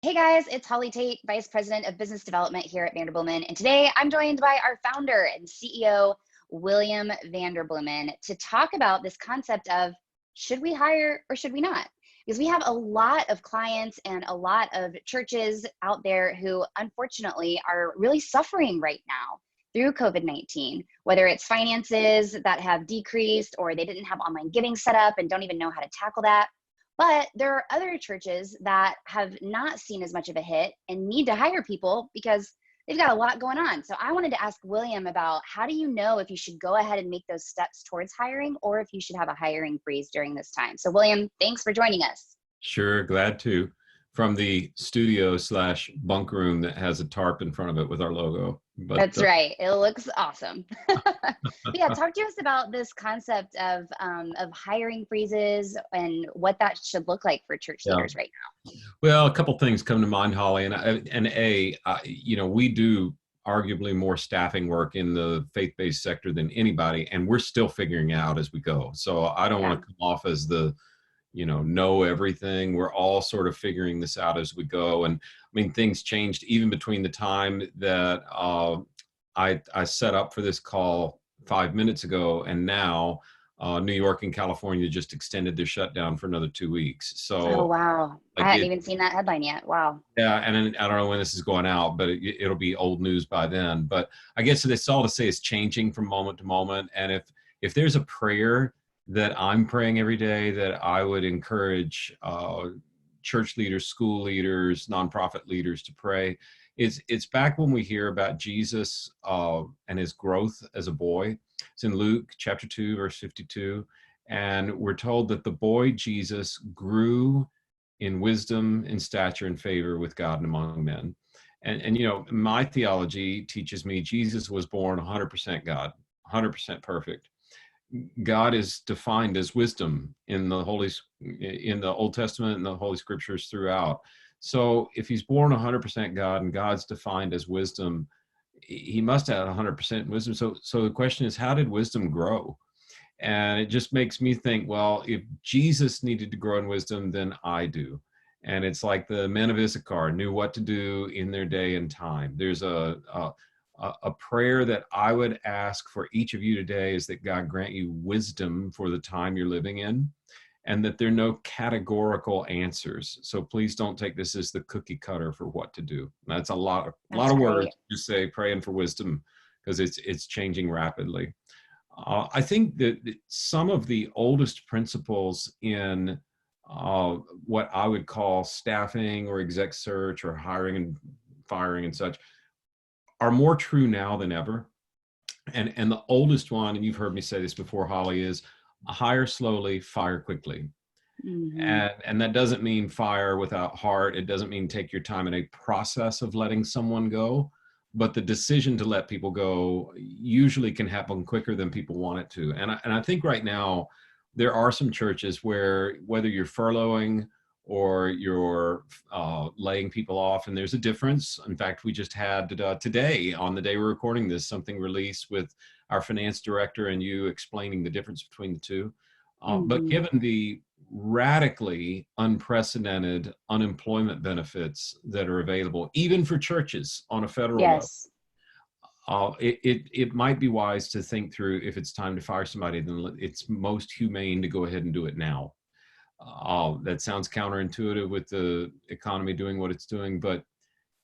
Hey guys, it's Holly Tate, Vice President of Business Development here at Vanderbloemen. And today I'm joined by our founder and CEO, William Vanderbloemen, to talk about this concept of should we hire or should we not? Because we have a lot of clients and a lot of churches out there who unfortunately are really suffering right now through COVID-19, whether it's finances that have decreased or they didn't have online giving set up and don't even know how to tackle that. But there are other churches that have not seen as much of a hit and need to hire people because they've got a lot going on. So I wanted to ask William about how do you know if you should go ahead and make those steps towards hiring or if you should have a hiring freeze during this time. So William, thanks for joining us. Sure, glad to. From the studio slash bunk room that has a tarp in front of it with our logo. But That's right. It looks awesome. Yeah, talk to us about this concept of hiring freezes and what that should look like for church yeah. leaders right now. Well, a couple things come to mind, Holly, we do arguably more staffing work in the faith-based sector than anybody, and we're still figuring out as we go. So I don't want to come off as the know everything. We're all sort of figuring this out as we go. And I mean, things changed even between the time that I set up for this call 5 minutes ago and now New York and California just extended their shutdown for another 2 weeks. So, oh, wow. I hadn't even seen that headline yet. Wow. Yeah. And I don't know when this is going out, but it'll be old news by then. But I guess it's all to say it's changing from moment to moment. And if there's a prayer that I'm praying every day that I would encourage church leaders, school leaders, nonprofit leaders to pray, it's back when we hear about Jesus and his growth as a boy. It's in Luke chapter 2, verse 52. And we're told that the boy Jesus grew in wisdom, in stature, and favor with God and among men. And my theology teaches me Jesus was born 100% God, 100% perfect. God is defined as wisdom in the Old Testament and the Holy Scriptures throughout. So if he's born 100% God and God's defined as wisdom, he must have 100% wisdom. So the question is, how did wisdom grow? And it just makes me think, well, if Jesus needed to grow in wisdom, then I do. And it's like the men of Issachar knew what to do in their day and time. There's a prayer that I would ask for each of you today is that God grant you wisdom for the time you're living in, and that there are no categorical answers. So please don't take this as the cookie cutter for what to do. That's a lot of words to say praying for wisdom because it's changing rapidly. I think that some of the oldest principles in what I would call staffing or exec search or hiring and firing and such are more true now than ever. And the oldest one, and you've heard me say this before, Holly, is hire slowly, fire quickly. Mm-hmm. And that doesn't mean fire without heart. It doesn't mean take your time in a process of letting someone go. But the decision to let people go usually can happen quicker than people want it to. And I think right now, there are some churches where whether you're furloughing or you're laying people off, and there's a difference. In fact, we just had today, on the day we're recording this, something released with our finance director and you explaining the difference between the two. But given the radically unprecedented unemployment benefits that are available, even for churches on a federal level, it might be wise to think through if it's time to fire somebody, then it's most humane to go ahead and do it now. That sounds counterintuitive with the economy doing what it's doing, but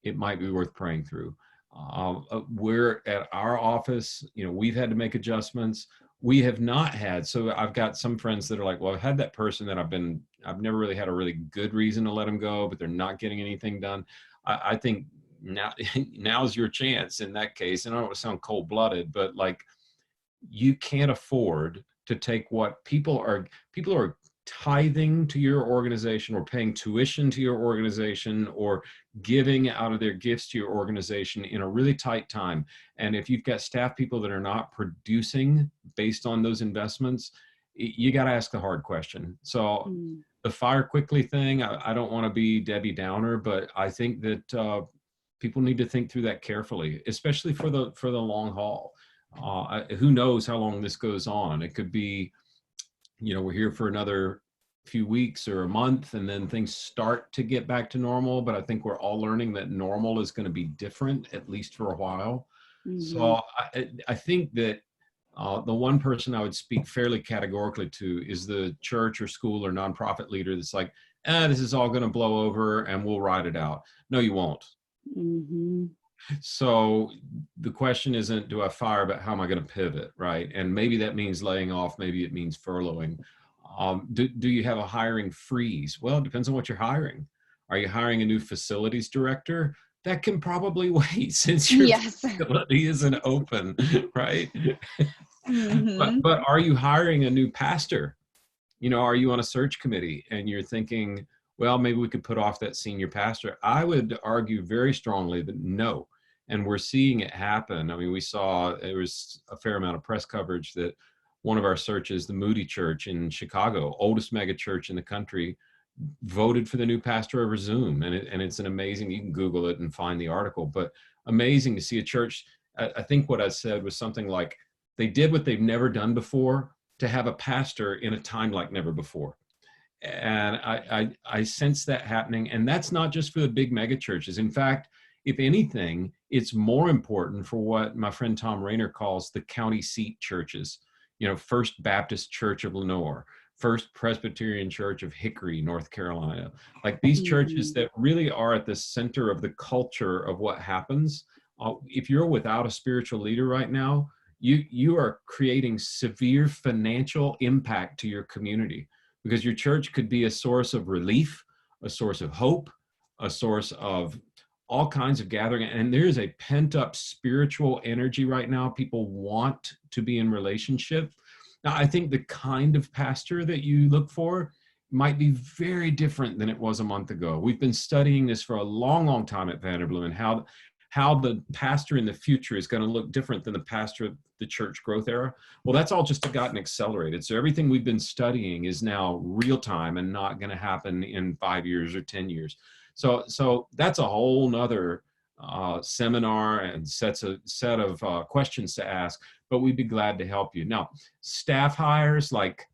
it might be worth praying through. We're at our office, we've had to make adjustments. We have not had, so I've got some friends that are like, well, I've had that person that I've never really had a really good reason to let them go, but they're not getting anything done. I think now's your chance in that case. And I don't want to sound cold-blooded, but like, you can't afford to take what people are tithing to your organization or paying tuition to your organization or giving out of their gifts to your organization in a really tight time. And if you've got staff people that are not producing based on those investments, you got to ask the hard question. So the fire quickly thing, I don't want to be Debbie Downer, but I think that people need to think through that carefully, especially for the long haul. Who knows how long this goes on? It could be, we're here for another few weeks or a month, and then things start to get back to normal. But I think we're all learning that normal is going to be different, at least for a while. Mm-hmm. So I think that the one person I would speak fairly categorically to is the church or school or nonprofit leader that's like, this is all going to blow over and we'll ride it out. No, you won't. Mm-hmm. So the question isn't, do I fire, but how am I going to pivot, right? And maybe that means laying off, maybe it means furloughing. Do you have a hiring freeze? Well, it depends on what you're hiring. Are you hiring a new facilities director? That can probably wait since your Yes. facility isn't open, right? Mm-hmm. But are you hiring a new pastor? You know, are you on a search committee and you're thinking, well, maybe we could put off that senior pastor? I would argue very strongly that no. And we're seeing it happen. I mean, we saw there was a fair amount of press coverage that one of our searches, the Moody Church in Chicago, oldest mega church in the country, voted for the new pastor over Zoom. And it's an amazing, you can Google it and find the article, but amazing to see a church. I think what I said was something like, they did what they've never done before to have a pastor in a time like never before. And I sense that happening. And that's not just for the big mega churches. In fact, if anything, it's more important for what my friend Tom Rayner calls the county seat churches. You know, First Baptist Church of Lenore, First Presbyterian Church of Hickory, North Carolina. Like these churches that really are at the center of the culture of what happens. If you're without a spiritual leader right now, you are creating severe financial impact to your community, because your church could be a source of relief, a source of hope, a source of all kinds of gathering. And there's a pent up spiritual energy right now. People want to be in relationship. Now, I think the kind of pastor that you look for might be very different than it was a month ago. We've been studying this for a long, long time at Vanderbloemen, how the pastor in the future is going to look different than the pastor of the church growth era. Well, that's all just gotten accelerated. So everything we've been studying is now real time and not going to happen in 5 years or 10 years. So that's a whole nother seminar and set of questions to ask, but we'd be glad to help you. Now, staff hires, like,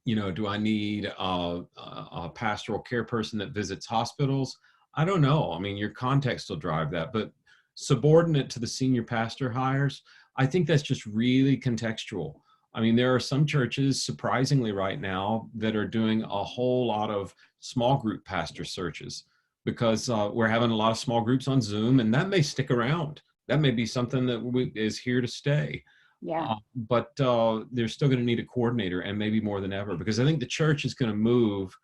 you know, do I need a pastoral care person that visits hospitals? I don't know. I mean, your context will drive that, but subordinate to the senior pastor hires, I think that's just really contextual. I mean, there are some churches, surprisingly right now, that are doing a whole lot of small group pastor searches, because we're having a lot of small groups on Zoom, and that may stick around. That may be something that is here to stay. Yeah. But they're still going to need a coordinator, and maybe more than ever, because I think the church is going to move.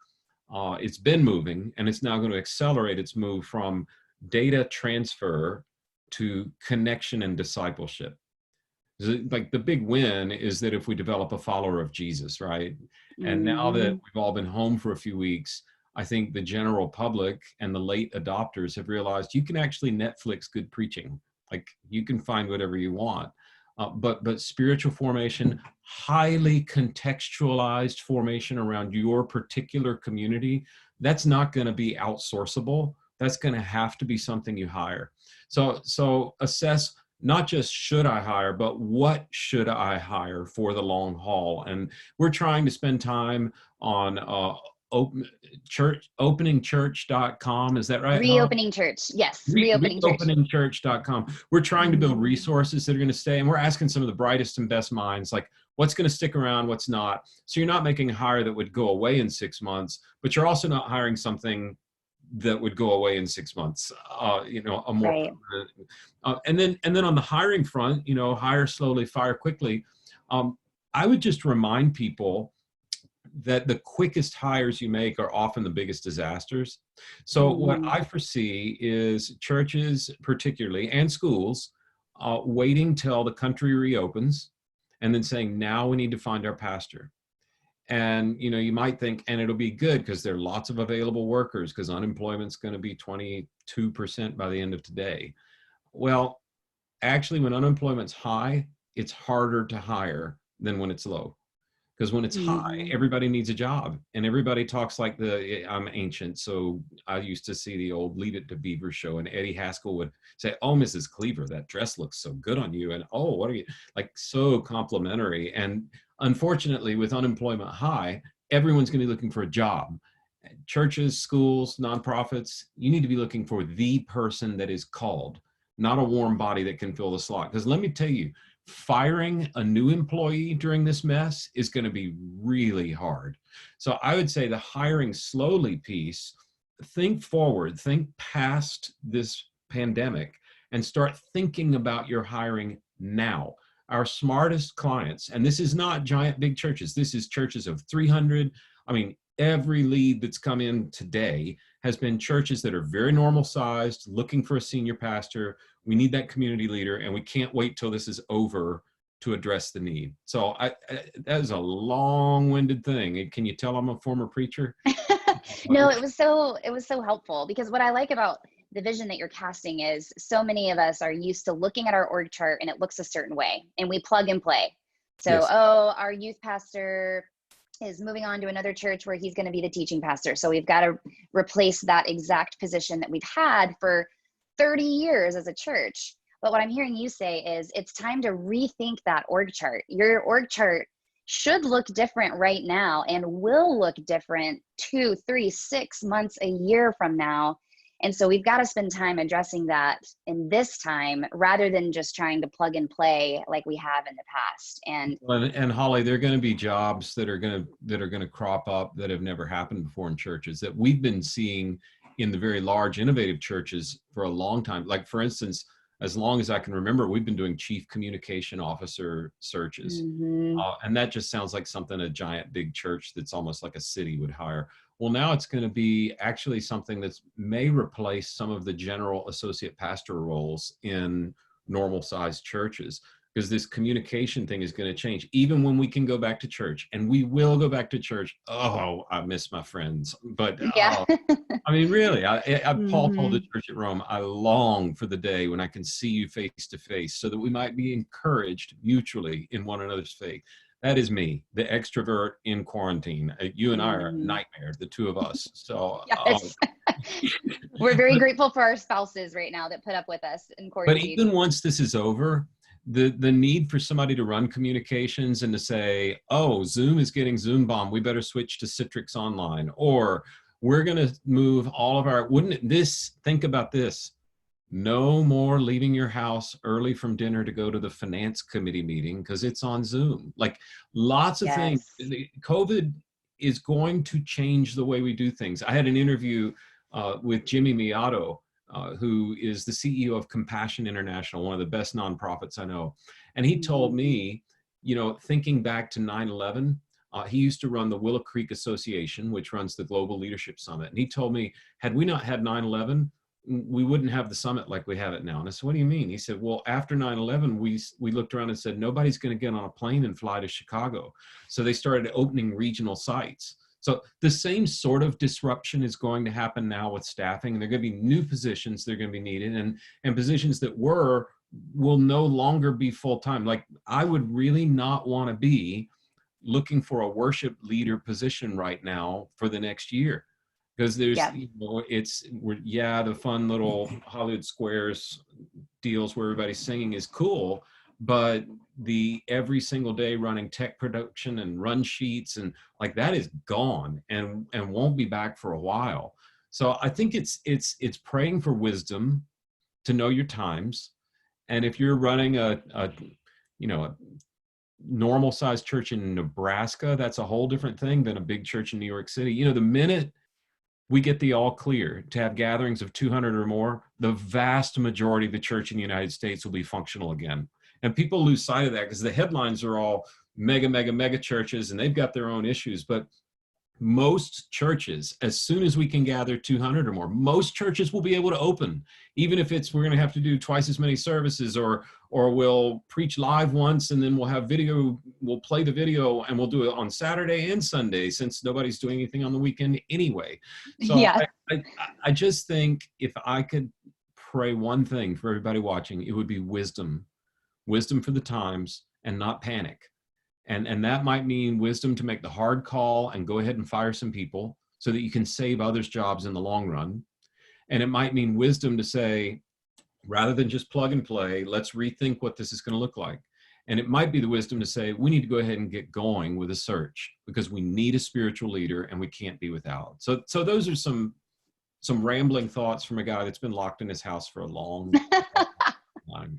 It's been moving, and it's now going to accelerate its move from data transfer to connection and discipleship. Like the big win is that if we develop a follower of Jesus, right? And now that we've all been home for a few weeks, I think the general public and the late adopters have realized you can actually Netflix good preaching. Like you can find whatever you want. But spiritual formation, highly contextualized formation around your particular community, that's not going to be outsourceable. That's going to have to be something you hire. So assess not just should I hire, but what should I hire for the long haul? And we're trying to spend time on openingchurch.com. Is that right? Reopening Church. Yes. Reopening Church. Reopeningchurch.com. We're trying to build resources that are going to stay, and we're asking some of the brightest and best minds, like what's going to stick around, what's not. So you're not making a hire that would go away in 6 months, but you're also not hiring something that would go away in 6 months. You know, a more right. And then on the hiring front, you know, hire slowly, fire quickly. I would just remind people that the quickest hires you make are often the biggest disasters. So what I foresee is churches particularly, and schools, waiting till the country reopens and then saying, now we need to find our pastor. And, you know, you might think, and it'll be good because there are lots of available workers because unemployment's going to be 22% by the end of today. Well, actually, when unemployment's high, it's harder to hire than when it's low. Because when it's high, everybody needs a job, and everybody talks like I'm ancient. So I used to see the old Leave It to Beaver show, and Eddie Haskell would say, "Oh, Mrs. Cleaver, that dress looks so good on you." And, "Oh, what are you," like so complimentary. And unfortunately, with unemployment high, everyone's going to be looking for a job. Churches, schools, nonprofits, you need to be looking for the person that is called, not a warm body that can fill the slot. Because let me tell you, firing a new employee during this mess is going to be really hard. So I would say the hiring slowly piece, think forward, think past this pandemic, and start thinking about your hiring now. Our smartest clients, and this is not giant big churches, this is churches of 300. I mean, every lead that's come in today has been churches that are very normal sized, looking for a senior pastor. We need that community leader, and we can't wait till this is over to address the need. So that is a long-winded thing. Can you tell I'm a former preacher? No, it was so helpful, because what I like about the vision that you're casting is so many of us are used to looking at our org chart and it looks a certain way and we plug and play. So, Yes. Oh, our youth pastor is moving on to another church where he's going to be the teaching pastor. So we've got to replace that exact position that we've had for 30 years as a church. But what I'm hearing you say is it's time to rethink that org chart. Your org chart should look different right now and will look different 2, 3, 6 months, a year from now. And so we've got to spend time addressing that in this time rather than just trying to plug and play like we have in the past. And Holly, there are going to be jobs that are going to crop up that have never happened before in churches that we've been seeing in the very large innovative churches for a long time. Like, for instance, as long as I can remember, we've been doing chief communication officer searches. Mm-hmm. And that just sounds like something a giant big church that's almost like a city would hire. Well, now it's going to be actually something that may replace some of the general associate pastor roles in normal sized churches, because this communication thing is going to change. Even when we can go back to church, and we will go back to church. Oh, I miss my friends. But Yeah. I mean, really, Paul told the Mm-hmm. church at Rome, I long for the day when I can see you face to face so that we might be encouraged mutually in one another's faith. That is me, the extrovert in quarantine. You and I are a Mm-hmm. nightmare, the two of us. So, Yes. We're very grateful for our spouses right now that put up with us in but quarantine. even once this is over, the need for somebody to run communications and to say, oh, Zoom is getting Zoom bombed, we better switch to Citrix Online, or we're going to move all of our, think about this. No more leaving your house early from dinner to go to the finance committee meeting because it's on Zoom. Like, lots of things. Yes. COVID is going to change the way we do things. I had an interview with Jimmy Miato, who is the CEO of Compassion International, one of the best nonprofits I know. And he told me, thinking back to 9/11, he used to run the Willow Creek Association, which runs the Global Leadership Summit. And he told me, had we not had 9/11, we wouldn't have the summit like we have it now. And I said, what do you mean? He said, well, after 9/11, we looked around and said, nobody's going to get on a plane and fly to Chicago. So they started opening regional sites. So the same sort of disruption is going to happen now with staffing. There are going to be new positions that are going to be needed, and positions that will no longer be full-time. Like, I would really not want to be looking for a worship leader position right now for the next year. Because there's, Yeah. The fun little Hollywood Squares deals where everybody's singing is cool, but the every single day running tech production and run sheets and like that is gone and won't be back for a while. So I think it's praying for wisdom to know your times. And if you're running a normal sized church in Nebraska, that's a whole different thing than a big church in New York City. The minute we get the all clear to have gatherings of 200 or more, the vast majority of the church in the United States will be functional again. And people lose sight of that because the headlines are all mega churches and they've got their own issues. But most churches, as soon as we can gather 200 or more, most churches will be able to open, even if we're going to have to do twice as many services, or we'll preach live once and then we'll have video, we'll play the video and we'll do it on Saturday and Sunday since nobody's doing anything on the weekend anyway. So Yeah. I just think if I could pray one thing for everybody watching, it would be wisdom for the times and not panic. And that might mean wisdom to make the hard call and go ahead and fire some people so that you can save others' jobs in the long run. And it might mean wisdom to say, rather than just plug and play, let's rethink what this is going to look like. And it might be the wisdom to say, we need to go ahead and get going with a search because we need a spiritual leader and we can't be without. So those are some rambling thoughts from a guy that's been locked in his house for a long time.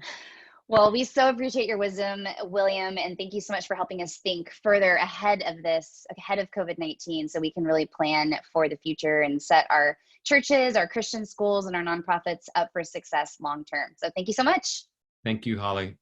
Well, we so appreciate your wisdom, William, and thank you so much for helping us think further ahead of this, ahead of COVID-19, so we can really plan for the future and set our churches, our Christian schools, and our nonprofits up for success long term. So thank you so much. Thank you, Holly.